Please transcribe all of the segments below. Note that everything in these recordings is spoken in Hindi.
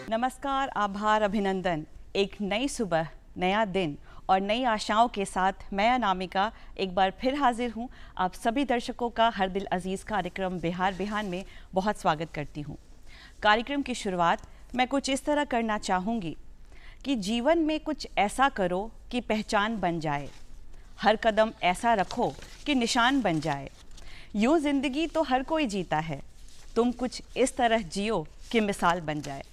नमस्कार, आभार, अभिनंदन। एक नई सुबह, नया दिन और नई आशाओं के साथ मैं अनामिका एक बार फिर हाजिर हूँ। आप सभी दर्शकों का हर दिल अजीज़ कार्यक्रम बिहार बिहान में बहुत स्वागत करती हूँ। कार्यक्रम की शुरुआत मैं कुछ इस तरह करना चाहूँगी कि जीवन में कुछ ऐसा करो कि पहचान बन जाए, हर कदम ऐसा रखो कि निशान बन जाए। यूँ ज़िंदगी तो हर कोई जीता है, तुम कुछ इस तरह जियो कि मिसाल बन जाए।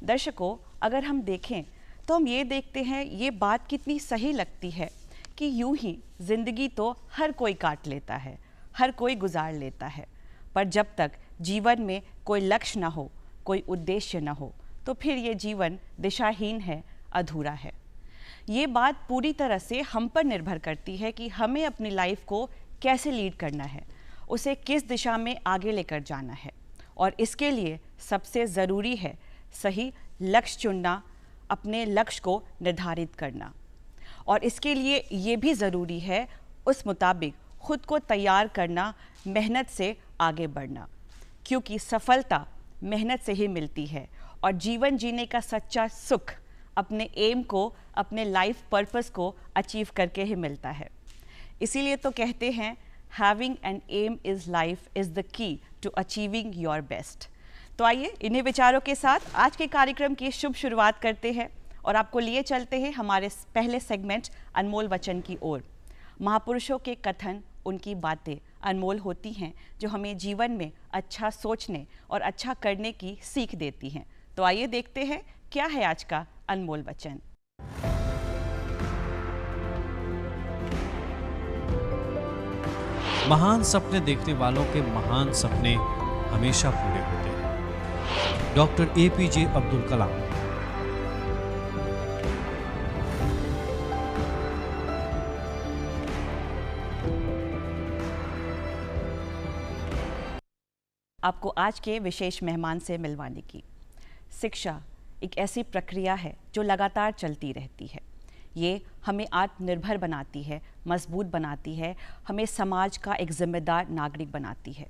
दर्शकों, अगर हम देखें तो हम ये देखते हैं, ये बात कितनी सही लगती है कि यूं ही ज़िंदगी तो हर कोई काट लेता है, हर कोई गुजार लेता है, पर जब तक जीवन में कोई लक्ष्य ना हो, कोई उद्देश्य ना हो, तो फिर ये जीवन दिशाहीन है, अधूरा है। ये बात पूरी तरह से हम पर निर्भर करती है कि हमें अपनी लाइफ को कैसे लीड करना है, उसे किस दिशा में आगे लेकर जाना है। और इसके लिए सबसे ज़रूरी है सही लक्ष्य चुनना, अपने लक्ष्य को निर्धारित करना। और इसके लिए ये भी ज़रूरी है उस मुताबिक खुद को तैयार करना, मेहनत से आगे बढ़ना, क्योंकि सफलता मेहनत से ही मिलती है और जीवन जीने का सच्चा सुख अपने एम को, अपने लाइफ पर्पस को अचीव करके ही मिलता है। इसीलिए तो कहते हैं, having an aim is life is the key to achieving your best. तो आइए इन्हीं विचारों के साथ आज के कार्यक्रम की शुभ शुरुआत करते हैं और आपको लिए चलते हैं हमारे पहले सेगमेंट अनमोल वचन की ओर। महापुरुषों के कथन, उनकी बातें अनमोल होती हैं जो हमें जीवन में अच्छा सोचने और अच्छा करने की सीख देती हैं। तो आइए देखते हैं क्या है आज का अनमोल वचन। महान सपने देखने वालों के महान सपने हमेशा पूरे होते हैं। Doctor APJ Abdul Kalam. आपको आज के विशेष मेहमान से मिलवाने की। शिक्षा एक ऐसी प्रक्रिया है जो लगातार चलती रहती है। ये हमें आत्मनिर्भर बनाती है, मजबूत बनाती है, हमें समाज का एक जिम्मेदार नागरिक बनाती है।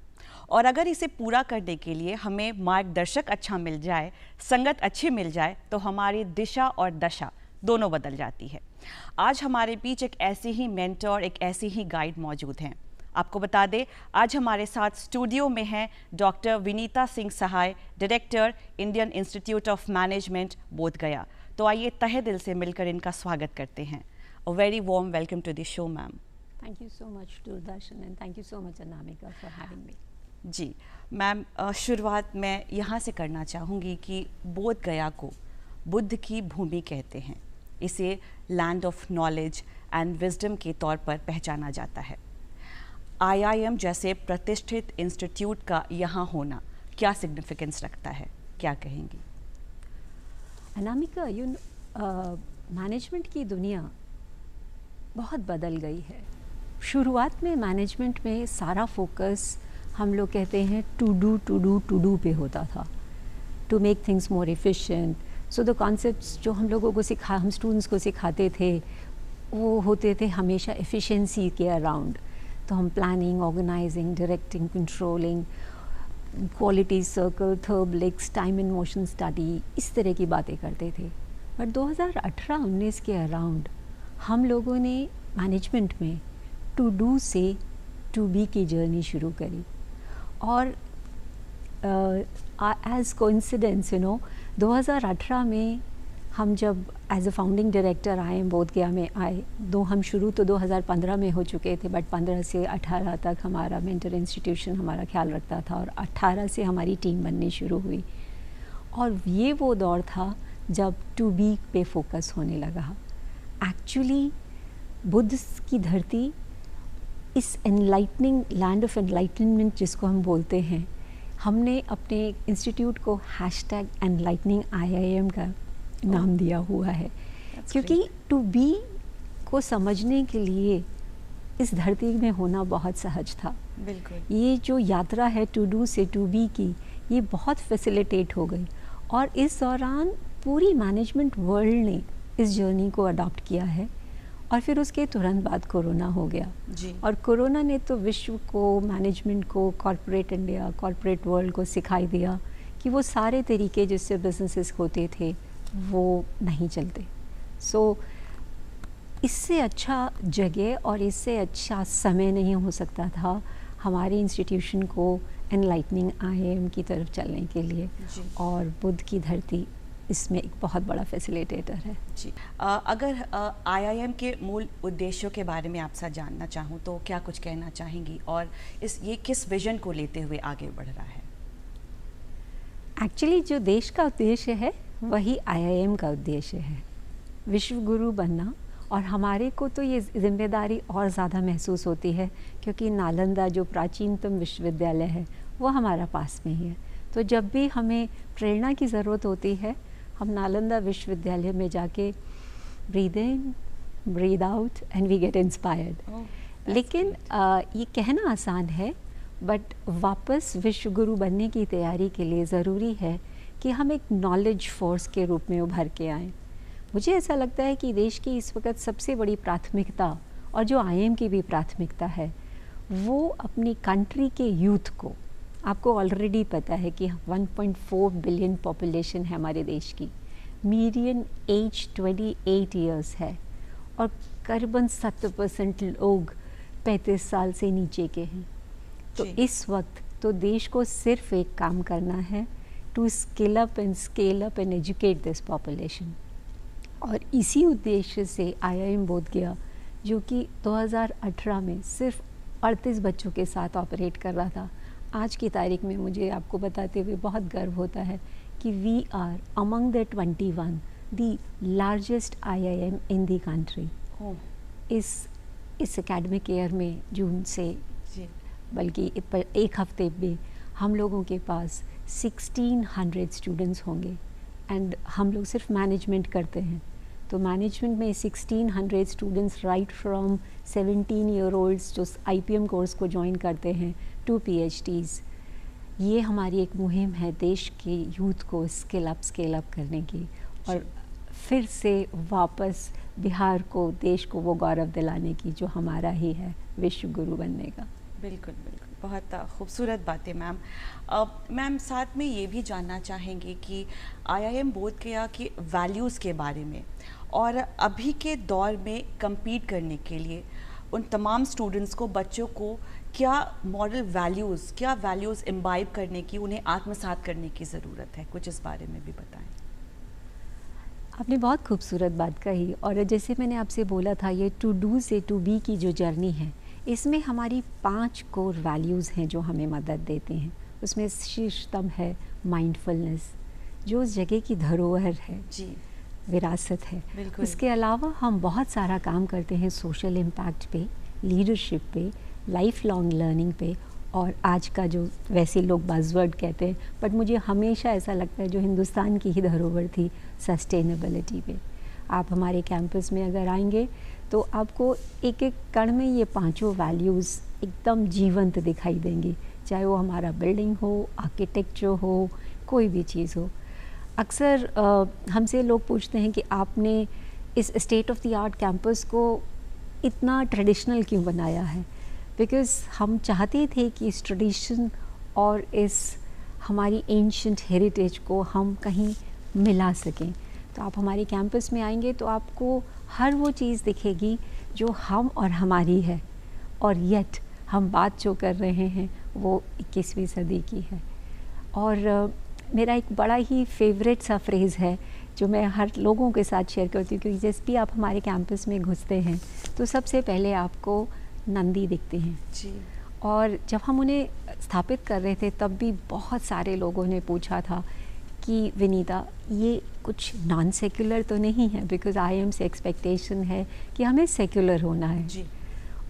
और अगर इसे पूरा करने के लिए हमें मार्गदर्शक अच्छा मिल जाए, संगत अच्छी मिल जाए, तो हमारी दिशा और दशा दोनों बदल जाती है। आज हमारे बीच एक ऐसी ही मेंटर, एक ऐसी ही गाइड मौजूद हैं। आपको बता दें, आज हमारे साथ स्टूडियो में हैं doctor Vinita Singh Sahay, director, Indian institute of management, Bodhgaya. तो आइए तहे दिल से मिलकर इनका स्वागत करते हैं। A very warm welcome to the show ma'am. Thank you so much, Doordarshan, and thank you so much, Anamika, for having me. जी मैम, शुरुआत मैं यहाँ से करना चाहूँगी कि बोधगया को बुद्ध की भूमि कहते हैं। इसे land of knowledge and wisdom के तौर पर पहचाना जाता है। IIM जैसे प्रतिष्ठित इंस्टीट्यूट का यहाँ होना क्या सिग्निफिकेंस रखता है, क्या कहेंगी? अनामिका, मैनेजमेंट की दुनिया बहुत बदल गई है। शुरुआत में मैनेजमेंट में सारा फोकस हम लोग कहते हैं टू डू पे होता था, to make things more efficient. So the concepts जो हम लोगों को हम स्टूडेंट्स को सिखाते थे वो होते थे हमेशा एफिशिएंसी के अराउंड। तो हम planning, organizing, directing, controlling, quality circle, therbligs, time and motion study, इस तरह की बातें करते थे। बट 2018-19 के अराउंड हम लोगों ने मैनेजमेंट में टू डू से टू बी की जर्नी शुरू करी। और एज कोइंसिडेंस 2018 में हम जब एज अ फाउंडिंग डायरेक्टर आए, बोधगया में आए, हम शुरू तो 2015 में हो चुके थे, बट 15 से 18 तक हमारा मेंटर इंस्टीट्यूशन हमारा ख्याल रखता था और 18 से हमारी टीम बननी शुरू हुई। और ये वो दौर था जब टू बी पे फोकस होने लगा। एक्चुअली बुद्ध की धरती, इस एनलाइटनिंग लैंड ऑफ एनलाइटनमेंट जिसको हम बोलते हैं, हमने अपने इंस्टीट्यूट को #एनलाइटनिंग IIM का नाम दिया हुआ है, क्योंकि टू बी को समझने के लिए इस धरती में होना बहुत सहज था। बिल्कुल। ये जो यात्रा है टू डू से टू बी की, ये बहुत फैसिलिटेट हो गई। और इस दौरान पूरी मैनेजमेंट वर्ल्ड ने इस जर्नी को अडॉप्ट किया है और फिर उसके तुरंत बाद कोरोना हो गया जी। और कोरोना ने तो विश्व को, मैनेजमेंट को, कॉरपोरेट इंडिया, कॉरपोरेट वर्ल्ड को सिखाई दिया कि वो सारे तरीके जिससे बिजनेसेस होते थे वो नहीं चलते। सो इससे अच्छा जगह और इससे अच्छा समय नहीं हो सकता था हमारे इंस्टीट्यूशन को एनलाइटनिंग आईआईएम की तरफ चलने के लिए जी। और बुद्ध की धरती इसमें एक बहुत बड़ा फैसिलिटेटर है। जी। अगर आईआईएम के मूल उद्देश्यों के बारे में आपसे जानना चाहूँ तो क्या कुछ कहना चाहेंगी और ये किस विजन को लेते हुए आगे बढ़ रहा है? एक्चुअली जो देश का उद्देश्य है वही आईआईएम का उद्देश्य है, विश्व गुरु बनना। और हमारे को तो ये जिम्मेदारी और ज़्यादा महसूस होती है क्योंकि नालंदा जो प्राचीनतम विश्वविद्यालय है वो हमारा पास में ही है। तो जब भी हमें प्रेरणा की ज़रूरत होती है हम नालंदा विश्वविद्यालय में जाके breathe in, breathe out and we get inspired. लेकिन ये कहना आसान है, बट वापस विश्व गुरु बनने की तैयारी के लिए ज़रूरी है कि हम एक नॉलेज फोर्स के रूप में उभर के आएँ। मुझे ऐसा लगता है कि देश की इस वक्त सबसे बड़ी प्राथमिकता और जो आईआईएम की भी प्राथमिकता है वो अपनी कंट्री के यूथ को, आपको ऑलरेडी पता है कि 1.4 बिलियन पॉपुलेशन है हमारे देश की, मीडियन एज 28 इयर्स है और करीबन 70% लोग 35 साल से नीचे के हैं। तो इस वक्त तो देश को सिर्फ एक काम करना है, to skill up and educate this population. और इसी उद्देश्य से आईआईएम बोधगया जो कि 2018 में सिर्फ 38 बच्चों के साथ ऑपरेट कर रहा था, आज की तारीख में मुझे आपको बताते हुए बहुत गर्व होता है कि we are among the 21 the largest IIM in the country. इस एकेडमिक ईयर में जून से बल्कि एक हफ्ते में हम लोगों के पास 1600 स्टूडेंट्स होंगे एंड हम लोग सिर्फ मैनेजमेंट करते हैं। तो मैनेजमेंट में 1600 students right from 17 year olds जो आईपीएम कोर्स को ज्वाइन करते हैं टू पीएचडीज़। ये हमारी एक मुहिम है देश के यूथ को स्किल अप करने की और फिर से वापस बिहार को, देश को वो गौरव दिलाने की जो हमारा ही है, विश्व गुरु बनने का। बिल्कुल बिल्कुल, बहुत खूबसूरत बातें मैम। मैम साथ में ये भी जानना चाहेंगे कि आईआईएम बोधगया की वैल्यूज़ के बारे में और अभी के दौर में compete करने के लिए उन तमाम स्टूडेंट्स को, बच्चों को क्या मॉरल वैल्यूज़, क्या वैल्यूज़ इम्बाइब करने की, उन्हें आत्मसात करने की ज़रूरत है, कुछ इस बारे में भी बताएं। आपने बहुत खूबसूरत बात कही और जैसे मैंने आपसे बोला था ये टू डू से टू बी की जो जर्नी है इसमें हमारी 5 कोर वैल्यूज़ हैं जो हमें मदद देते हैं। उसमें शीर्षतम है माइंडफुलनेस जो उस जगह की धरोहर है जी, विरासत है। उसके अलावा हम बहुत सारा काम करते हैं सोशल इम्पैक्ट पे, लीडरशिप पे, लाइफ लॉन्ग लर्निंग पे और आज का जो वैसे लोग बज़वर्ड कहते हैं बट मुझे हमेशा ऐसा लगता है जो हिंदुस्तान की ही धरोहर थी, सस्टेनेबिलिटी पे। आप हमारे कैंपस में अगर आएंगे तो आपको एक एक कण में ये 5 वैल्यूज़ एकदम जीवंत दिखाई देंगी, चाहे वो हमारा बिल्डिंग हो, आर्किटेक्चर हो, कोई भी चीज़ हो। अक्सर हमसे लोग पूछते हैं कि आपने इस state of the art campus को इतना ट्रेडिशनल क्यों बनाया है, बिकॉज़ हम चाहते थे कि इस ट्रेडिशन और इस हमारी एंशिएंट हेरिटेज को हम कहीं मिला सकें। तो आप हमारे कैंपस में आएंगे तो आपको हर वो चीज़ दिखेगी जो हम और हमारी है और येट हम बात जो कर रहे हैं वो 21वीं सदी की है। और मेरा एक बड़ा ही फेवरेट सा फ्रेज़ है जो मैं हर लोगों के साथ शेयर करती हूँ क्योंकि जैसे भी आप हमारे कैंपस में घुसते हैं तो सबसे पहले आपको नंदी दिखते हैं जी। और जब हम उन्हें स्थापित कर रहे थे तब भी बहुत सारे लोगों ने पूछा था कि विनीता ये कुछ नॉन सेक्युलर तो नहीं है, बिकॉज़ आईआईएम से एक्सपेक्टेशन है कि हमें सेक्युलर होना है जी।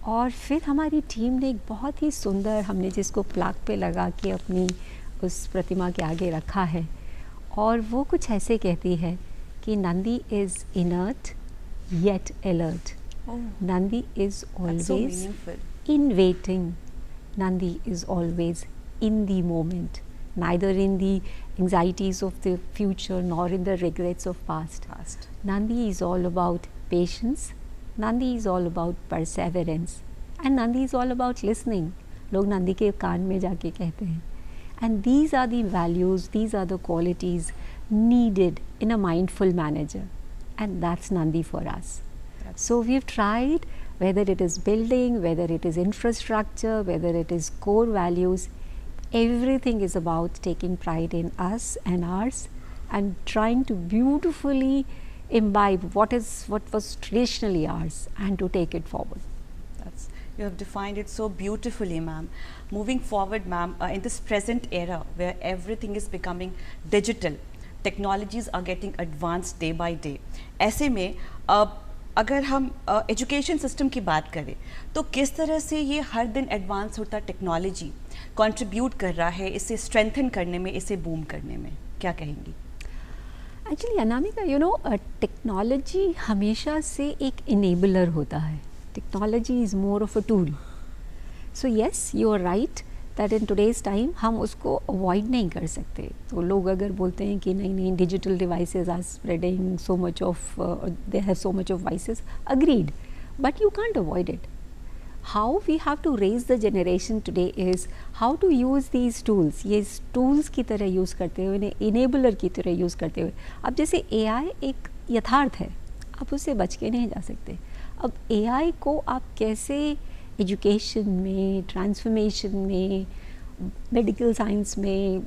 और फिर हमारी टीम ने एक बहुत ही सुंदर, हमने जिसको प्लाक पे लगा के अपनी उस प्रतिमा के आगे रखा है और वो कुछ ऐसे कहती है कि Nandi is inert yet alert, Nandi is always in waiting, Nandi is always in the moment, neither in the anxieties of the future nor in the regrets of past. Nandi is all about patience, Nandi is all about perseverance and Nandi is all about listening. लोग नंदी के कान में जाके कहते हैं. And these are the values, these are the qualities needed in a mindful manager, and that's Nandi for us. So we've tried, whether it is building, whether it is infrastructure, whether it is core values, everything is about taking pride in us and ours and trying to beautifully imbibe what was traditionally ours and to take it forward. You have defined it so beautifully, ma'am. Moving forward, ma'am, in this present era where everything is becoming digital, technologies are getting advanced day by day. ऐसे में अगर हम एजुकेशन सिस्टम की बात करें तो किस तरह से ये हर दिन एडवांस होता टेक्नोलॉजी कंट्रीब्यूट कर रहा है इसे स्ट्रेंथन करने में, इसे बूम करने में, क्या कहेंगी? Actually Anamika, you know, technology हमेशा से एक इनेबलर होता है. Technology is more of a tool. So yes, you are right that in today's time हम उसको अवॉइड नहीं कर सकते. तो लोग अगर बोलते हैं कि नहीं digital devices are spreading so much of, they have so much of vices, agreed, but you can't avoid it. How we have to raise the generation today is how to use these tools. ये टूल्स की तरह यूज़ करते हुए, इन्हें इनेबलर की तरह यूज़ करते हुए. अब जैसे AI एक यथार्थ है, आप उससे बच के नहीं जा सकते. अब AI को आप कैसे एजुकेशन में, ट्रांसफॉर्मेशन में, मेडिकल साइंस में,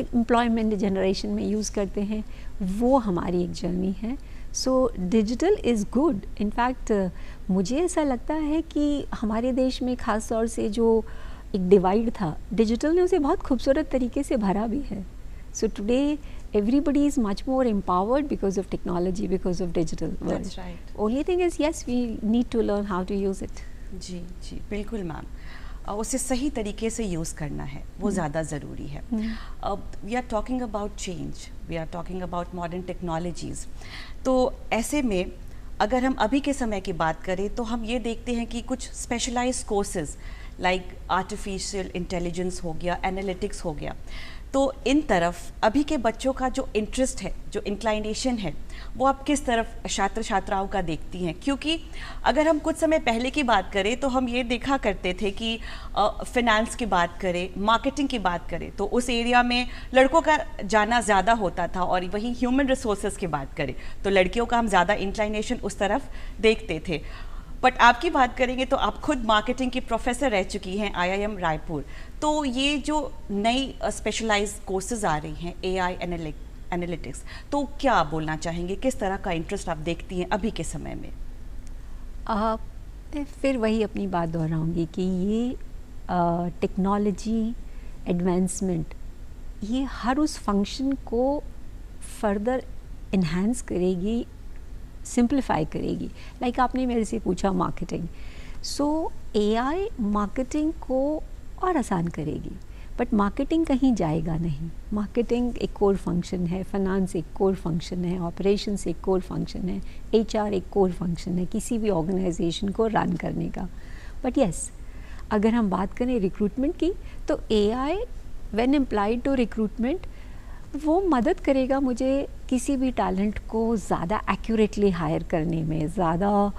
एम्प्लॉयमेंट जनरेशन में यूज़ करते हैं, वो हमारी एक जर्नी है. So digital is good. In fact मुझे ऐसा लगता है कि हमारे देश में ख़ास तौर से जो एक डिवाइड था, डिजिटल ने उसे बहुत खूबसूरत तरीके से भरा भी है. So today everybody is much more empowered because of technology, because of digital world. That's right. Only thing is, yes, we need to learn how to use it. जी जी बिल्कुल मैम, उसे सही तरीके से यूज़ करना है, वो ज़्यादा ज़रूरी है. We are talking about change, we are talking about modern technologies. तो ऐसे में अगर हम अभी के समय की बात करें तो हम ये देखते हैं कि कुछ specialised courses like artificial intelligence हो गया, एनालिटिक्स हो गया, तो इन तरफ अभी के बच्चों का जो इंटरेस्ट है, जो इंक्लाइनेशन है, वो आप किस तरफ छात्र छात्राओं का देखती हैं? क्योंकि अगर हम कुछ समय पहले की बात करें तो हम ये देखा करते थे कि फिनेंस की बात करें, मार्केटिंग की बात करें तो उस एरिया में लड़कों का जाना ज़्यादा होता था, और वहीं ह्यूमन रिसोर्सेज की बात करें तो लड़कियों का हम ज़्यादा इंक्लाइनेशन उस तरफ देखते थे. बट आपकी बात करेंगे तो आप खुद मार्केटिंग की प्रोफेसर रह चुकी हैं IIM रायपुर. तो ये जो नई स्पेशलाइज्ड कोर्सेज आ रही हैं AI एनालिटिक्स, तो क्या आप बोलना चाहेंगे, किस तरह का इंटरेस्ट आप देखती हैं अभी के समय में? मैं फिर वही अपनी बात दोहराऊंगी कि ये टेक्नोलॉजी एडवांसमेंट ये हर उस फंक्शन को फर्दर इन्हांस करेगी, सिंप्लीफाई करेगी. लाइक आपने मेरे से पूछा मार्केटिंग, सो AI मार्केटिंग को और आसान करेगी, बट मार्केटिंग कहीं जाएगा नहीं. मार्केटिंग एक कोर फंक्शन है, फाइनेंस एक कोर फंक्शन है, ऑपरेशंस एक कोर फंक्शन है, HR एक कोर फंक्शन है किसी भी ऑर्गेनाइजेशन को रन करने का. बट यस, अगर हम बात करें रिक्रूटमेंट की तो AI when employed to recruitment वो मदद करेगा मुझे किसी भी टैलेंट को ज़्यादा एक्यूरेटली हायर करने में, ज़्यादा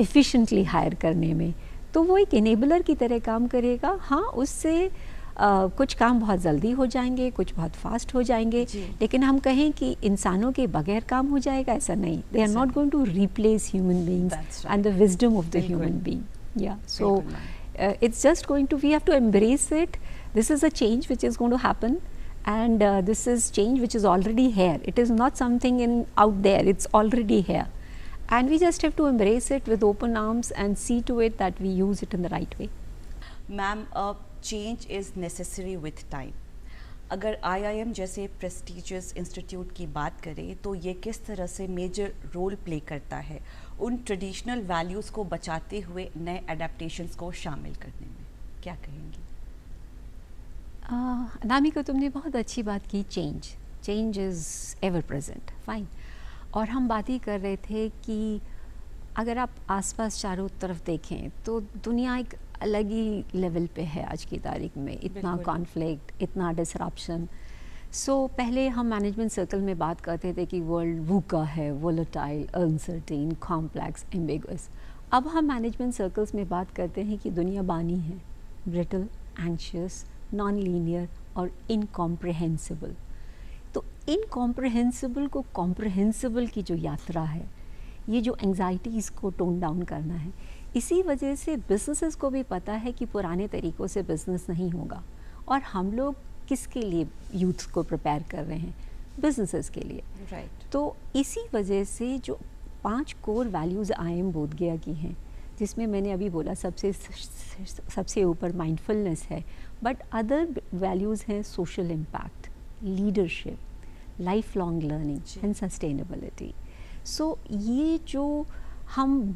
एफिशिएंटली हायर करने में. तो वो एक इनेबलर की तरह काम करेगा. हाँ, उससे कुछ काम बहुत जल्दी हो जाएंगे, कुछ बहुत फास्ट हो जाएंगे, लेकिन हम कहें कि इंसानों के बगैर काम हो जाएगा, ऐसा नहीं. They are not going to replace human beings and the wisdom of the human being. Yeah so it's just going to, we have to embrace it. This is a change which is going to happen, and this is change which is already here. It is not something out there, it's already here, and we just have to embrace it with open arms and see to it that we use it in the right way. Ma'am, change is necessary with time. अगर IIM जैसे प्रेस्टिजियस इंस्टीट्यूट की बात करें तो ये किस तरह से मेजर रोल प्ले करता है उन ट्रेडिशनल वैल्यूज़ को बचाते हुए नए एडेप्टेशंस को शामिल करने में, क्या कहेंगी? नामिका, तुमने बहुत अच्छी बात की. Change is ever present, fine. और हम बात ही कर रहे थे कि अगर आप आसपास चारों तरफ देखें तो दुनिया एक अलग ही लेवल पे है आज की तारीख में. इतना कॉन्फ्लिक्ट, इतना डिसरप्शन. सो पहले हम मैनेजमेंट सर्कल में बात करते थे कि वर्ल्ड वूका है, वोलेटाइल, अनसर्टेन, कॉम्प्लेक्स, एम्बिगुअस. अब हम मैनेजमेंट सर्कल्स में बात करते हैं कि दुनिया बानी है, ब्रिटल, एंशियस, नॉन लीनियर और इनकॉम्प्रहेंसिबल। तो इनकॉम्प्रहेंसिबल को कॉम्प्रहेंसिबल की जो यात्रा है, ये जो एंग्जाइटीज़ को टोन डाउन करना है, इसी वजह से बिजनेसेस को भी पता है कि पुराने तरीक़ों से बिज़नेस नहीं होगा। और हम लोग किसके लिए यूथ को प्रिपेयर कर रहे हैं? बिजनेसेस के लिए। राइट। तो इसी वजह से जो 5 कोर वैल्यूज़ IIM बोधगया की हैं, जिसमें मैंने अभी बोला सबसे ऊपर माइंडफुलनेस है, बट अदर वैल्यूज़ हैं social impact, leadership, life long learning and sustainability. So ये जो हम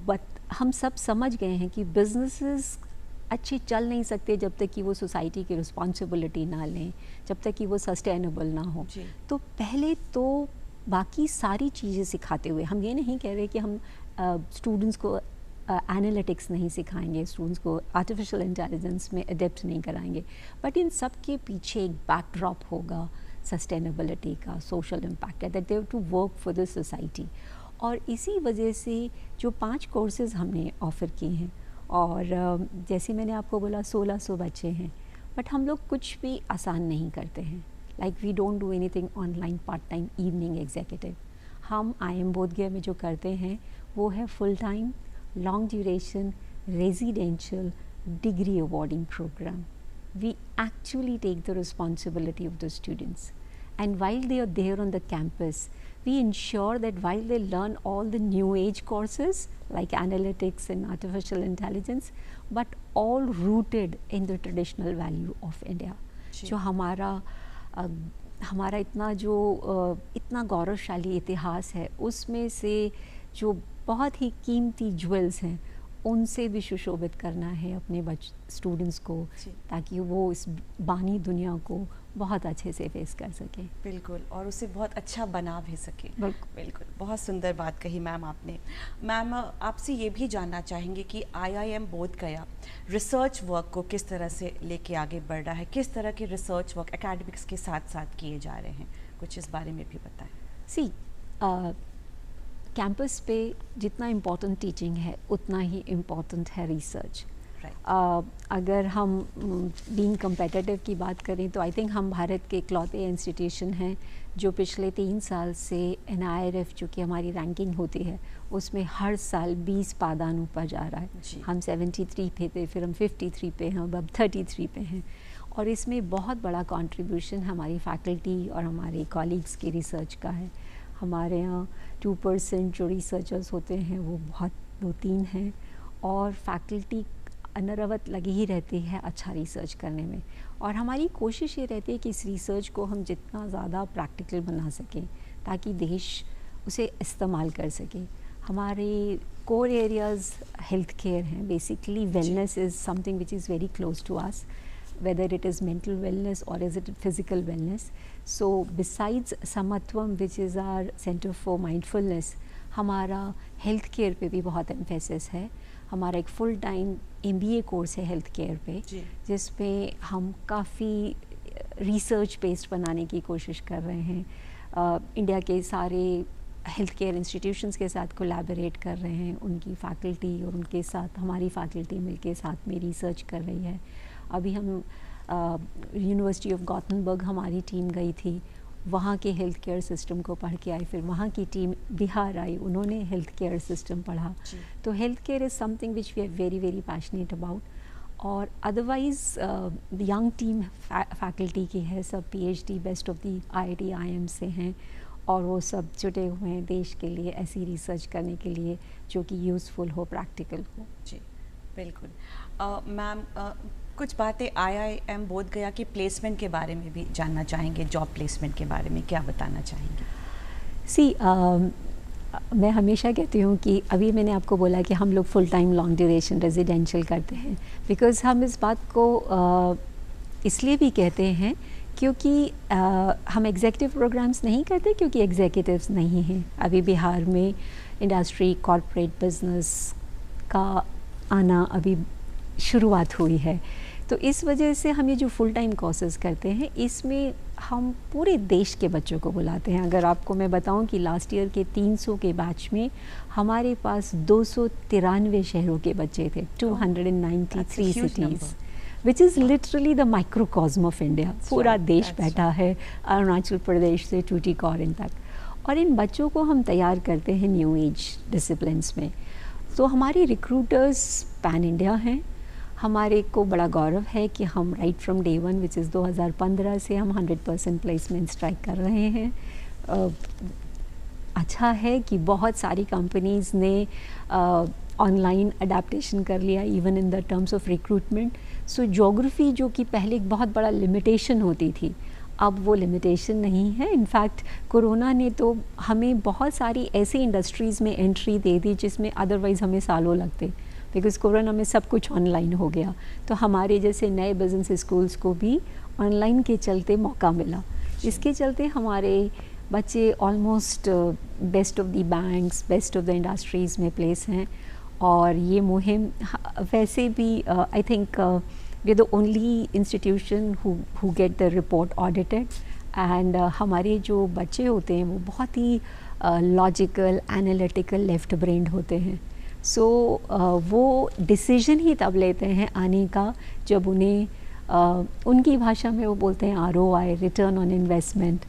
सब समझ गए हैं कि बिजनेसेस अच्छे चल नहीं सकते जब तक कि वो सोसाइटी की रिस्पॉन्सिबिलिटी ना लें, जब तक कि वो सस्टेनेबल ना हो। तो पहले तो बाकी सारी चीज़ें सिखाते हुए, हम ये नहीं कह रहे कि हम स्टूडेंट्स को एनालिटिक्स नहीं सिखाएंगे, स्टूडेंट्स को आर्टिफिशियल इंटेलिजेंस में अडेप्ट नहीं कराएंगे, बट इन सब के पीछे एक बैकड्रॉप होगा सस्टेनेबिलिटी का, सोशल इम्पैक्ट है, that they have to work for the society. और इसी वजह से जो 5 कोर्सेज़ हमने ऑफ़र किए हैं, और जैसे मैंने आपको बोला 1600 बच्चे हैं, बट हम लोग कुछ भी आसान नहीं करते हैं। Like we don't do anything online part time evening executive. हम IIM बोधगया में जो करते हैं वो है full time, long duration, residential, degree awarding programme. We actually take the responsibility of the students, and while they are there on the campus, we ensure that while they learn all the new age courses like analytics and artificial intelligence, but all rooted in the traditional value of India. जो हमारा इतना गौरवशाली इतिहास है, उसमें से जो बहुत ही कीमती ज्वेल्स हैं, उनसे भी सुशोभित करना है अपने स्टूडेंट्स को, ताकि वो इस बानी दुनिया को बहुत अच्छे से फेस कर सकें। बिल्कुल, और उसे बहुत अच्छा बना भी सके। बिल्कुल, बहुत सुंदर बात कही मैम आपने। मैम, आपसे ये भी जानना चाहेंगे कि IIM बोधगया रिसर्च वर्क को किस तरह से लेके आगे बढ़ रहा है, किस तरह के रिसर्च वर्क एकेडमिक्स के साथ साथ किए जा रहे हैं, कुछ इस बारे में भी बताएं। कैंपस पे जितना इम्पोर्टेंट टीचिंग है उतना ही इम्पोर्टेंट है रिसर्च। अगर हम बीइंग कम्पिटिटिव की बात करें तो आई थिंक हम भारत के इकलौते इंस्टीट्यूशन हैं जो पिछले 3 साल से NIRF जो कि हमारी रैंकिंग होती है उसमें हर साल 20 पादान ऊपर जा रहा है। हम 73 पे थे, फिर हम 53 पे हैं, अब 33 पे हैं। और इसमें बहुत बड़ा कंट्रीब्यूशन हमारी फैकल्टी और हमारे कॉलीग्स की रिसर्च का है। हमारे यहाँ 2% जो रिसर्चर्स होते हैं वो बहुत 2-3 हैं, और फैकल्टी अनवरत लगी ही रहती है अच्छा रिसर्च करने में। और हमारी कोशिश ये रहती है कि इस रिसर्च को हम जितना ज़्यादा प्रैक्टिकल बना सकें ताकि देश उसे इस्तेमाल कर सके। हमारे कोर एरियाज़ हेल्थ केयर हैं, basically wellness is something which is very close to us, whether it is mental wellness or is it physical wellness. So besides Samatvam, which is our center for mindfulness, हमारा हेल्थ केयर पे भी बहुत एम्फेसिस है। हमारा एक फुल टाइम MBA कोर्स है हेल्थ केयर पे, जिसमें हम काफ़ी रिसर्च बेस्ड बनाने की कोशिश कर रहे हैं। इंडिया के सारे हेल्थ केयर इंस्टीट्यूशंस के साथ कोलैबोरेट कर रहे हैं, उनकी फैकल्टी और उनके साथ हमारी फैकल्टी मिलके साथ में रिसर्च कर रही है। अभी हम यूनिवर्सिटी ऑफ गॉथनबर्ग हमारी टीम गई थी, वहाँ के हेल्थ केयर सिस्टम को पढ़ के आई, फिर वहाँ की टीम बिहार आई, उन्होंने हेल्थ केयर सिस्टम पढ़ा। तो health care is something which we are very very passionate about. और अदरवाइज़ यंग टीम फैकल्टी की है, सब PhD best of the IIT IIM से हैं, और वो सब जुटे हुए हैं देश के लिए ऐसी रिसर्च करने के लिए जो कि यूज़फुल हो, प्रैक्टिकल हो। जी बिल्कुल। मैम, कुछ बातें IIM बोधगया की प्लेसमेंट के बारे में भी जानना चाहेंगे, जॉब प्लेसमेंट के बारे में क्या बताना चाहेंगे? मैं हमेशा कहती हूँ कि अभी मैंने आपको बोला कि हम लोग full time long duration residential करते हैं, बिकॉज़ हम इस बात को इसलिए भी कहते हैं क्योंकि हम एग्जीक्यूटिव प्रोग्राम्स नहीं करते, क्योंकि एग्जीक्यूटिव्स नहीं हैं। अभी बिहार में इंडस्ट्री, कॉर्पोरेट बिजनेस का आना अभी शुरुआत हुई है, तो इस वजह से हम ये जो फुल टाइम कोर्सेज करते हैं इसमें हम पूरे देश के बच्चों को बुलाते हैं। अगर आपको मैं बताऊं कि लास्ट ईयर के 300 के बैच में हमारे पास 293 शहरों के बच्चे थे, 293 cities, which is literally the microcosm of India. पूरा देश बैठा है, अरुणाचल प्रदेश से टूटीकॉरिन तक। और इन बच्चों को हम तैयार करते हैं न्यू एज डिसिप्लिन्स में। तो हमारे रिक्रूटर्स पैन इंडिया हैं। हमारे को बड़ा गौरव है कि हम right from day one which is 2015 से हम 100% प्लेसमेंट्स ट्राई कर रहे हैं। अच्छा है कि बहुत सारी कंपनीज़ ने ऑनलाइन अडेप्टेशन कर लिया even in the terms of recruitment. So geography जो कि पहले एक बहुत बड़ा लिमिटेशन होती थी, अब वो लिमिटेशन नहीं है। इनफैक्ट कोरोना ने तो हमें बहुत सारी ऐसी इंडस्ट्रीज़ में एंट्री दे दी जिसमें अदरवाइज़ हमें सालों लगते, बिकॉज़ कोरोना में सब कुछ ऑनलाइन हो गया। तो हमारे जैसे नए बिजनेस स्कूल्स को भी ऑनलाइन के चलते मौका मिला। इसके चलते हमारे बच्चे almost best of the banks, best of the industries में प्लेस हैं। और ये मुहिम वैसे भी I think we are the only institution who get the report audited and हमारे जो बच्चे होते हैं वो बहुत ही लॉजिकल, एनालिटिकल, लेफ्ट ब्रेन्ड होते हैं। सो वो डिसीजन ही तब लेते हैं आने का जब उन्हें उनकी भाषा में वो बोलते हैं ROI, रिटर्न ऑन इन्वेस्टमेंट।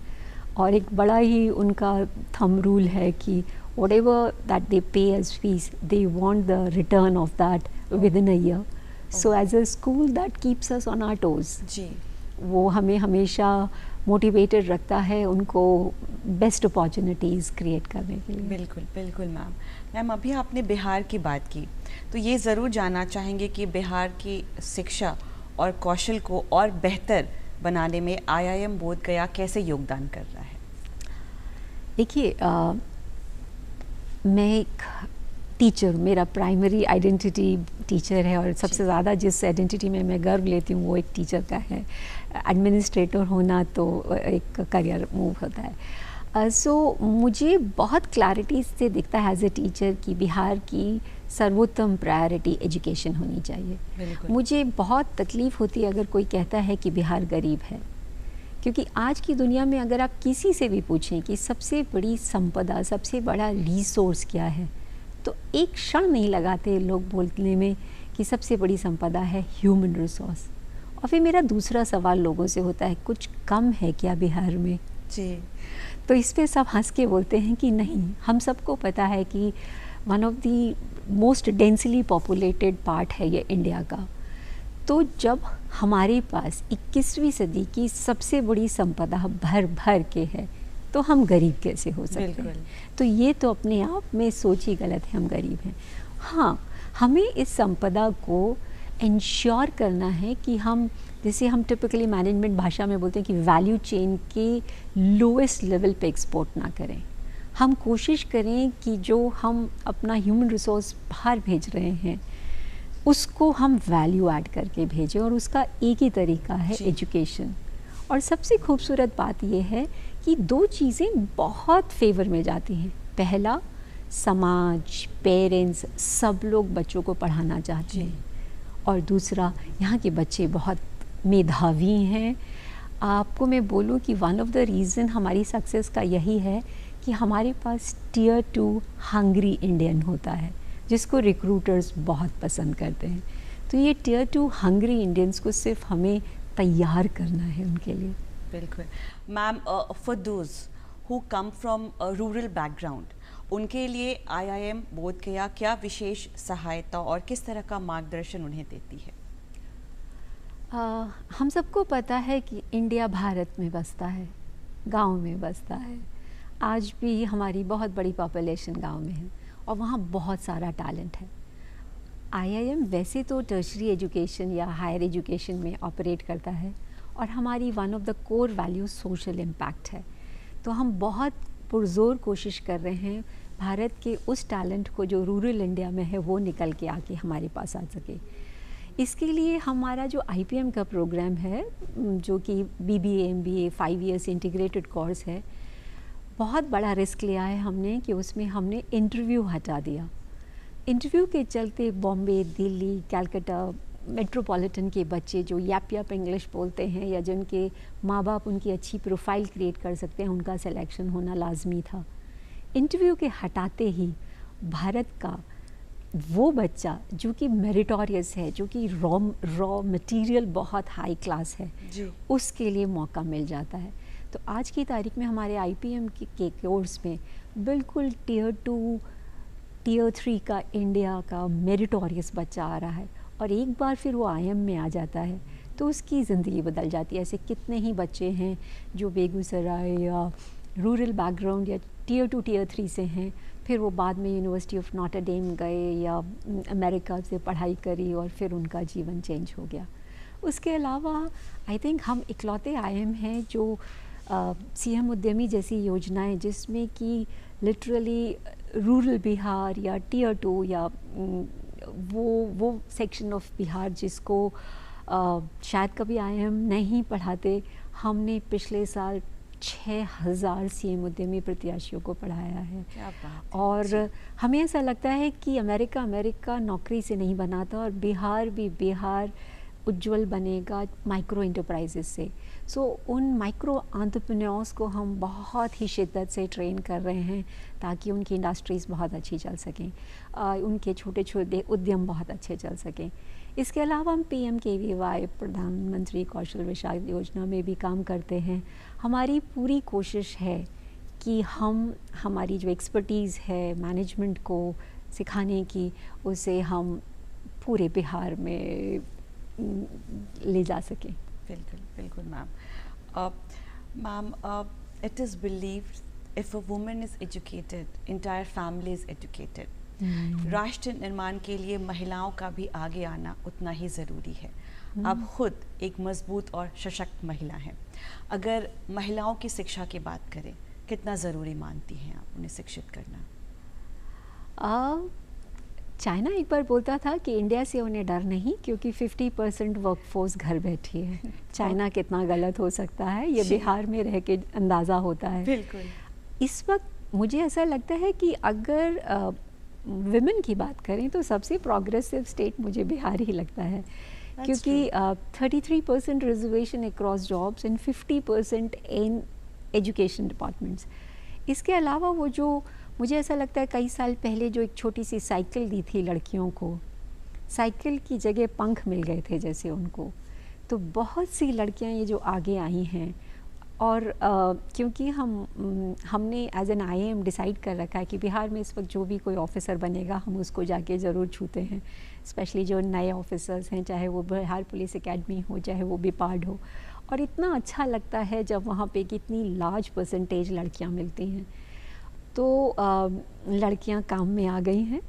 और एक बड़ा ही उनका थंब रूल है कि whatever that they pay as fees, they want the return of that within a year. So as a school that keeps us on our toes. जी, वो हमें हमेशा मोटिवेटेड रखता है उनको बेस्ट अपॉर्चुनिटीज़ क्रिएट करने के लिए। बिल्कुल बिल्कुल मैम। मैम अभी आपने बिहार की बात की, तो ये ज़रूर जानना चाहेंगे कि बिहार की शिक्षा और कौशल को और बेहतर बनाने में IIM बोधगया कैसे योगदान कर रहा है? देखिए, मैं एक टीचर, मेरा प्राइमरी आइडेंटिटी टीचर है और सबसे ज़्यादा जिस आइडेंटिटी में मैं गर्व लेती हूँ वो एक टीचर का है। एडमिनिस्ट्रेटर होना तो एक करियर मूव होता है। सो मुझे बहुत क्लैरिटी से दिखता है एज ए टीचर कि बिहार की सर्वोत्तम प्रायोरिटी एजुकेशन होनी चाहिए। मुझे बहुत तकलीफ़ होती है अगर कोई कहता है कि बिहार गरीब है, क्योंकि आज की दुनिया में अगर आप किसी से भी पूछें कि सबसे बड़ी संपदा, सबसे बड़ा रिसोर्स क्या है, तो एक क्षण नहीं लगाते लोग बोलने में कि सबसे बड़ी संपदा है ह्यूमन रिसोर्स। और फिर मेरा दूसरा सवाल लोगों से होता है, कुछ कम है क्या बिहार में? जी, तो इस पे सब हंस के बोलते हैं कि नहीं। हम सबको पता है कि one of the most densely populated part है ये इंडिया का। तो जब हमारे पास 21वीं सदी की सबसे बड़ी संपदा भर भर के है, तो हम गरीब कैसे हो सकते हैं? तो ये तो अपने आप में सोच ही गलत है, हम गरीब हैं। हाँ, हमें इस संपदा को इंश्योर करना है कि हम, जैसे हम टिपिकली मैनेजमेंट भाषा में बोलते हैं कि वैल्यू चेन के लोएस्ट लेवल पे एक्सपोर्ट ना करें। हम कोशिश करें कि जो हम अपना ह्यूमन रिसोर्स बाहर भेज रहे हैं उसको हम वैल्यू ऐड करके भेजें, और उसका एक ही तरीका है एजुकेशन। और सबसे खूबसूरत बात यह है कि दो चीज़ें बहुत फेवर में जाती हैं। पहला, समाज, पेरेंट्स, सब लोग बच्चों को पढ़ाना चाहते हैं, और दूसरा, यहाँ के बच्चे बहुत मेधावी हैं। आपको मैं बोलूँ कि वन ऑफ द रीज़न हमारी सक्सेस का यही है कि हमारे पास Tier 2 हंग्री इंडियन होता है, जिसको रिक्रूटर्स बहुत पसंद करते हैं। तो ये Tier 2 हंग्री इंडियंस को सिर्फ हमें तैयार करना है उनके लिए। बिल्कुल ma'am. For those who come from rural background, उनके लिए IIM बोधगया क्या विशेष सहायता और किस तरह का मार्गदर्शन उन्हें देती है? हम सबको पता है कि इंडिया भारत में बसता है, गांव में बसता है। आज भी हमारी बहुत बड़ी पॉपुलेशन गांव में है और वहाँ बहुत सारा टैलेंट है। IIM वैसे तो टर्शरी एजुकेशन या हायर एजुकेशन में ऑपरेट करता है, और हमारी one of the core values social impact है। तो हम बहुत पुरजोर कोशिश कर रहे हैं भारत के उस टैलेंट को जो रूरल इंडिया में है वो निकल के आके हमारे पास आ सके। इसके लिए हमारा जो IPM का प्रोग्राम है, जो कि BBA MBA 5 years integrated course है, बहुत बड़ा रिस्क लिया है हमने कि उसमें हमने इंटरव्यू हटा दिया। इंटरव्यू के चलते बॉम्बे, दिल्ली, कलकत्ता, मेट्रोपॉलिटन के बच्चे जो याप याप इंग्लिश बोलते हैं या जिनके माँ बाप उनकी अच्छी प्रोफाइल क्रिएट कर सकते हैं, उनका सिलेक्शन होना लाजमी था। इंटरव्यू के हटाते ही भारत का वो बच्चा जो कि मेरिटोरियस है, जो कि रॉ मटेरियल बहुत हाई क्लास है जी। उसके लिए मौका मिल जाता है। तो आज की तारीख में हमारे IPM के कोर्स में बिल्कुल टियर 2 टियर 3 का इंडिया का मेरिटोरियस बच्चा आ रहा है और एक बार फिर वो IIM में आ जाता है तो उसकी ज़िंदगी बदल जाती है। ऐसे कितने ही बच्चे हैं जो बेगूसराय या रूरल बैकग्राउंड या टियर 2 टियर 3 से हैं, फिर वो बाद में यूनिवर्सिटी ऑफ नॉटर डेम गए या अमेरिका से पढ़ाई करी और फिर उनका जीवन चेंज हो गया। उसके अलावा आई थिंक हम इकलौते IIM हैं जो CM उद्यमी जैसी योजनाएं जिसमें कि लिटरली रूरल बिहार या टियर 2 या वो सेक्शन ऑफ बिहार जिसको शायद कभी IIM नहीं पढ़ाते, हमने पिछले साल 6000 CM उद्यमी प्रत्याशियों को पढ़ाया है। क्या बात है। और हमें ऐसा लगता है कि अमेरिका नौकरी से नहीं बनाता और बिहार उज्जवल बनेगा माइक्रो एंटरप्राइजेस से। सो उन माइक्रो एंटरप्रेन्योर्स को हम बहुत ही शिद्दत से ट्रेन कर रहे हैं ताकि उनकी इंडस्ट्रीज़ बहुत अच्छी चल सकें, उनके छोटे छोटे उद्यम बहुत अच्छे चल सकें। इसके अलावा हम PMKVY प्रधानमंत्री कौशल विकास योजना में भी काम करते हैं। हमारी पूरी कोशिश है कि हम हमारी जो एक्सपर्टीज़ है मैनेजमेंट को सिखाने की, उसे हम पूरे बिहार में ले जा सकें। बिल्कुल बिल्कुल ma'am. Ma'am, it is believed if a woman is educated, entire family is educated. राष्ट्र निर्माण के लिए महिलाओं का भी आगे आना उतना ही ज़रूरी है। आप खुद एक मजबूत और सशक्त महिला हैं। अगर महिलाओं की शिक्षा की बात करें, कितना ज़रूरी मानती हैं आप उन्हें शिक्षित करना? चाइना एक बार बोलता था कि इंडिया से उन्हें डर नहीं क्योंकि 50% वर्कफोर्स घर बैठी है। चाइना कितना गलत हो सकता है ये बिहार में रह के अंदाज़ा होता है। बिल्कुल। इस वक्त मुझे ऐसा लगता है कि अगर विमेन की बात करें तो सबसे प्रोग्रेसिव स्टेट मुझे बिहार ही लगता है, क्योंकि 33% reservation across jobs and 50% in education departments. इसके अलावा वो जो मुझे ऐसा लगता है कई साल पहले जो एक छोटी सी साइकिल दी थी लड़कियों को, साइकिल की जगह पंख मिल गए थे जैसे उनको, तो बहुत सी लड़कियां ये जो आगे आई हैं। और क्योंकि हमने एज एन IIM डिसाइड कर रखा है कि बिहार में इस वक्त जो भी कोई ऑफिसर बनेगा हम उसको जाके ज़रूर छूते हैं, स्पेशली जो नए ऑफिसर्स हैं, चाहे वो बिहार पुलिस एकेडमी हो चाहे वो बिपाड हो। और इतना अच्छा लगता है जब वहाँ पे कितनी लार्ज परसेंटेज लड़कियाँ मिलती हैं। तो लड़कियां काम में आ गई हैं।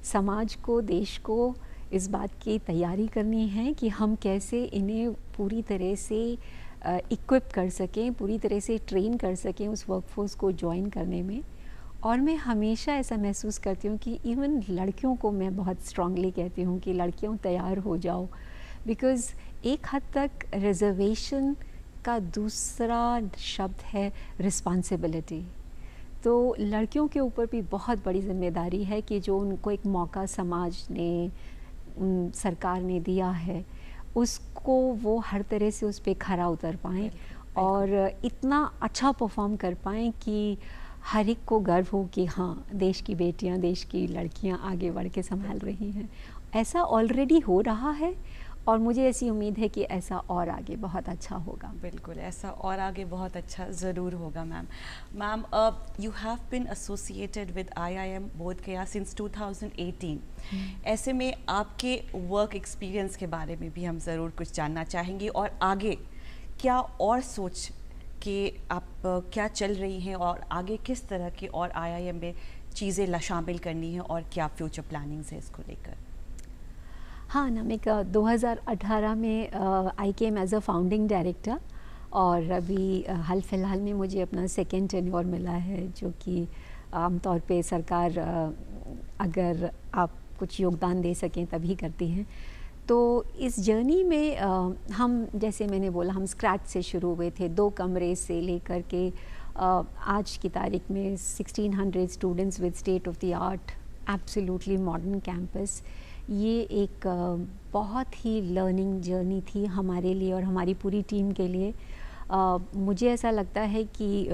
समाज को, देश को इस बात की तैयारी करनी है कि हम कैसे इन्हें पूरी तरह से इक्विप कर सकें, पूरी तरह से ट्रेन कर सकें उस वर्कफोर्स को ज्वाइन करने में। और मैं हमेशा ऐसा महसूस करती हूँ कि इवन लड़कियों को मैं बहुत स्ट्रांगली कहती हूँ कि लड़कियों तैयार हो जाओ, बिकॉज़ एक हद तक रिजर्वेशन का दूसरा शब्द है रिस्पॉन्सिबिलिटी। तो लड़कियों के ऊपर भी बहुत बड़ी जिम्मेदारी है कि जो उनको एक मौका समाज ने, सरकार ने दिया है, उसको वो हर तरह से उस पर खरा उतर पाएँ और इतना अच्छा परफॉर्म कर पाएँ कि हर एक को गर्व हो कि हाँ, देश की बेटियां, देश की लड़कियां आगे बढ़ के संभाल रही हैं। ऐसा ऑलरेडी हो रहा है और मुझे ऐसी उम्मीद है कि ऐसा और आगे बहुत अच्छा होगा। बिल्कुल, ऐसा और आगे बहुत अच्छा ज़रूर होगा ma'am. Ma'am, you have been associated with IIM Bodh गया सिंस 2018। ऐसे में आपके वर्क एक्सपीरियंस के बारे में भी हम ज़रूर कुछ जानना चाहेंगे और आगे क्या और सोच कि आप क्या चल रही हैं और आगे किस तरह की और IIM में चीज़ें शामिल करनी है और क्या फ्यूचर प्लानिंग्स है इसको लेकर? हाँ नामिका, 2018 में I came as a founding director और अभी हाल फिलहाल में मुझे अपना सेकेंड टेन्योर मिला है, जो कि आमतौर पे सरकार अगर आप कुछ योगदान दे सकें तभी करती हैं। तो इस जर्नी में हम, जैसे मैंने बोला, हम स्क्रैच से शुरू हुए थे, 2 कमरे से लेकर के आज की तारीख में 1600 students with state of the art absolutely modern campus. ये एक बहुत ही लर्निंग जर्नी थी हमारे लिए और हमारी पूरी टीम के लिए। मुझे ऐसा लगता है कि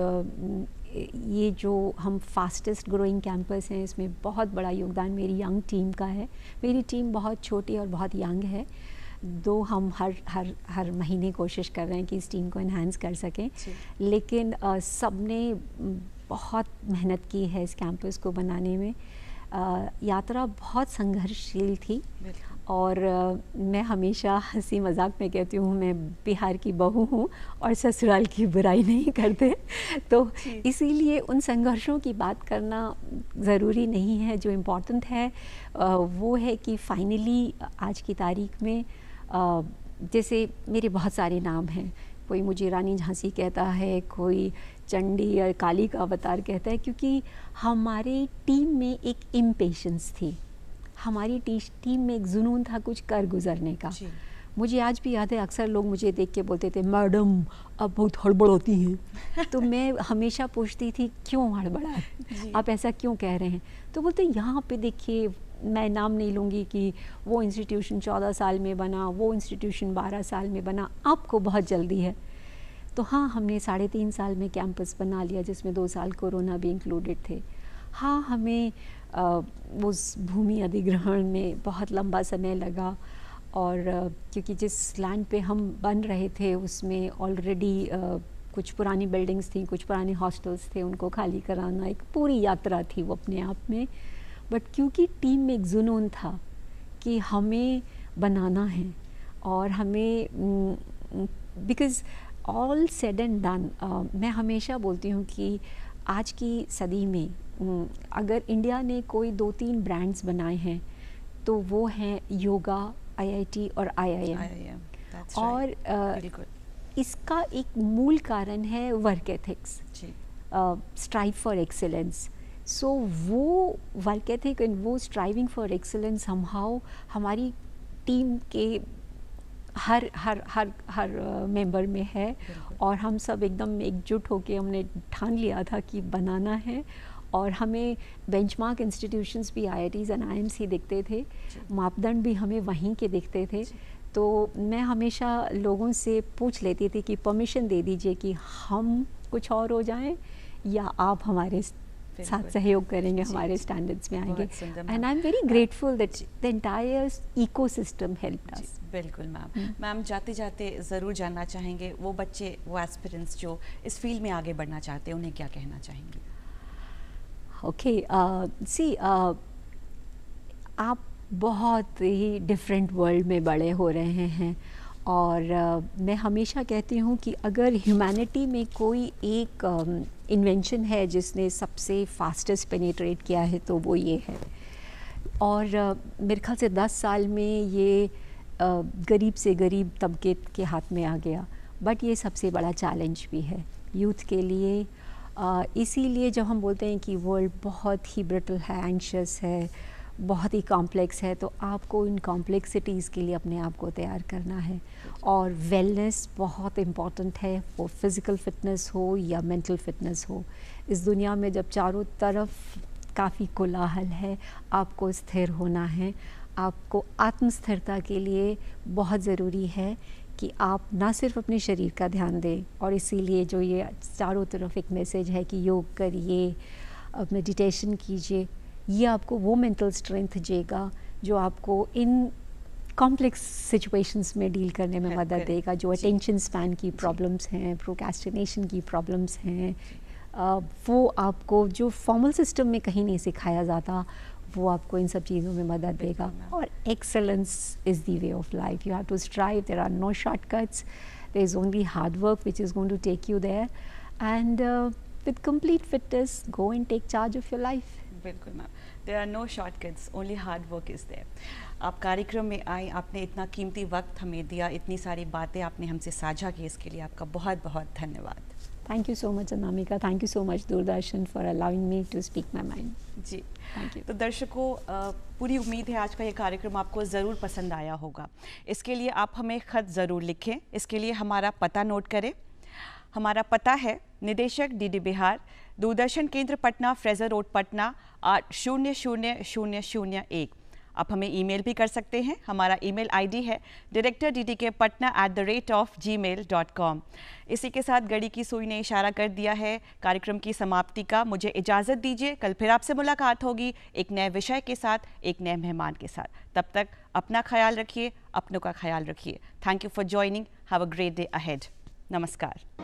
ये जो हम फास्टेस्ट ग्रोइंग कैंपस हैं, इसमें बहुत बड़ा योगदान मेरी यंग टीम का है। मेरी टीम बहुत छोटी और बहुत यंग है, दो हम हर महीने कोशिश कर रहे हैं कि इस टीम को इन्हांस कर सकें, लेकिन सब ने बहुत मेहनत की है इस कैंपस को बनाने में। यात्रा बहुत संघर्षशील थी और मैं हमेशा हंसी मजाक में कहती हूँ, मैं बिहार की बहू हूँ और ससुराल की बुराई नहीं करते, तो इसीलिए उन संघर्षों की बात करना ज़रूरी नहीं है। जो इम्पोर्टेंट है वो है कि फाइनली आज की तारीख में जैसे मेरे बहुत सारे नाम हैं, कोई मुझे रानी झांसी कहता है, कोई चंडी या काली का अवतार कहता है, क्योंकि हमारे टीम में एक इम्पेशेंस थी, हमारी टीम में एक जुनून था कुछ कर गुजरने का। मुझे आज भी याद है, अक्सर लोग मुझे देख के बोलते थे मैडम आप बहुत हड़बड़ होती हैं तो मैं हमेशा पूछती थी क्यों हड़बड़ा, आप ऐसा क्यों कह रहे हैं? तो बोलते यहाँ पे देखिए, मैं नाम नहीं लूँगी कि वो इंस्टीट्यूशन 14 साल में बना, वो इंस्टीट्यूशन 12 साल में बना, आपको बहुत जल्दी है। तो हाँ, हमने 3.5 साल में कैंपस बना लिया, जिसमें 2 साल कोरोना भी इंक्लूडेड थे। हाँ, हमें उस भूमि अधिग्रहण में बहुत लंबा समय लगा, और क्योंकि जिस लैंड पे हम बन रहे थे उसमें ऑलरेडी कुछ पुरानी बिल्डिंग्स थी, कुछ पुराने हॉस्टल्स थे, उनको खाली कराना एक पूरी यात्रा थी वो अपने आप में। बट क्योंकि टीम में एक जुनून था कि हमें बनाना है और हमें, because all said and done, मैं हमेशा बोलती हूँ कि आज की सदी में अगर इंडिया ने कोई 2-3 ब्रांड्स बनाए हैं तो वो हैं योगा, IIT और IIM। और इसका एक मूल कारण है work ethics, strive for excellence. So वो वर्क एथिक एंड वो स्ट्राइविंग फॉर एक्सेलेंस समहाउ हमारी टीम के हर मेंबर में है, और हम सब एकदम एकजुट होकर हमने ठान लिया था कि बनाना है। और हमें बेंचमार्क इंस्टीट्यूशंस भी IITs एंड IIMs ही दिखते थे, मापदंड भी हमें वहीं के दिखते थे। तो मैं हमेशा लोगों से पूछ लेती थी कि परमिशन दे दीजिए कि हम कुछ और हो जाएं या आप हमारे साथ सहयोग करेंगे, हमारे स्टैंडर्ड्स में आएंगे। And I am very grateful that the entire ecosystem helped अस। बिल्कुल मैम। मैम, जाते जाते ज़रूर जानना चाहेंगे, वो बच्चे, वो एस्पिरेंट्स जो इस फील्ड में आगे बढ़ना चाहते हैं, उन्हें क्या कहना चाहेंगे? आप बहुत ही डिफरेंट वर्ल्ड में बड़े हो रहे हैं, और मैं हमेशा कहती हूँ कि अगर ह्यूमैनिटी में कोई एक इन्वेंशन है जिसने सबसे फास्टेस्ट पेनिट्रेट किया है तो वो ये है। और मेरे ख्याल से 10 साल में ये गरीब से गरीब तबके के हाथ में आ गया, बट ये सबसे बड़ा चैलेंज भी है यूथ के लिए। इसीलिए जब हम बोलते हैं कि वर्ल्ड बहुत ही ब्रिटल है, एंशियस है, बहुत ही कॉम्प्लेक्स है, तो आपको इन कॉम्प्लेक्सिटीज़ के लिए अपने आप को तैयार करना है। और वेलनेस बहुत इम्पॉर्टेंट है, वो फिज़िकल फिटनेस हो या मेंटल फिटनेस हो। इस दुनिया में जब चारों तरफ काफ़ी कोलाहल है, आपको स्थिर होना है। आपको आत्मस्थिरता के लिए बहुत ज़रूरी है कि आप ना सिर्फ अपने शरीर का ध्यान दें, और इसीलिए जो ये चारों तरफ एक मैसेज है कि योग करिए, मेडिटेशन कीजिए, ये आपको वो मेंटल स्ट्रेंथ देगा जो आपको इन कॉम्प्लेक्स सिचुएशंस में डील करने में मदद देगा। जो अटेंशन स्पैन की प्रॉब्लम्स हैं, प्रोक्रेस्टिनेशन की प्रॉब्लम्स हैं, वो आपको जो फॉर्मल सिस्टम में कहीं नहीं सिखाया जाता, वो आपको इन सब चीज़ों में मदद देगा। और excellence is the way of life. You have to strive, there are no shortcuts, there is only hard work which is going to take you there, and with complete fitness go and take charge of your life. बिल्कुल ma'am, there are no shortcuts, only hard work is there. आप कार्यक्रम में आए, आपने इतना कीमती वक्त हमें दिया, इतनी सारी बातें आपने हमसे साझा की, इसके लिए आपका बहुत बहुत धन्यवाद। Thank you so much Anamika, thank you so much Doordarshan for allowing me to speak my mind। जी, थैंक यू। तो दर्शकों, पूरी उम्मीद है आज का ये कार्यक्रम आपको ज़रूर पसंद आया होगा। इसके लिए आप हमें ख़त ज़रूर लिखें। इसके लिए हमारा पता नोट करें। हमारा पता है निदेशक DD बिहार, दूरदर्शन केंद्र पटना, फ्रेजर रोड पटना 8000001। आप हमें ईमेल भी कर सकते हैं। हमारा ईमेल आईडी है directorddkpatna@gmail.com। इसी के साथ घड़ी की सुई ने इशारा कर दिया है कार्यक्रम की समाप्ति का। मुझे इजाज़त दीजिए, कल फिर आपसे मुलाकात होगी एक नए विषय के साथ, एक नए मेहमान के साथ। तब तक अपना ख्याल रखिए, अपनों का ख्याल रखिए। Thank you for joining. Have a great day ahead. नमस्कार।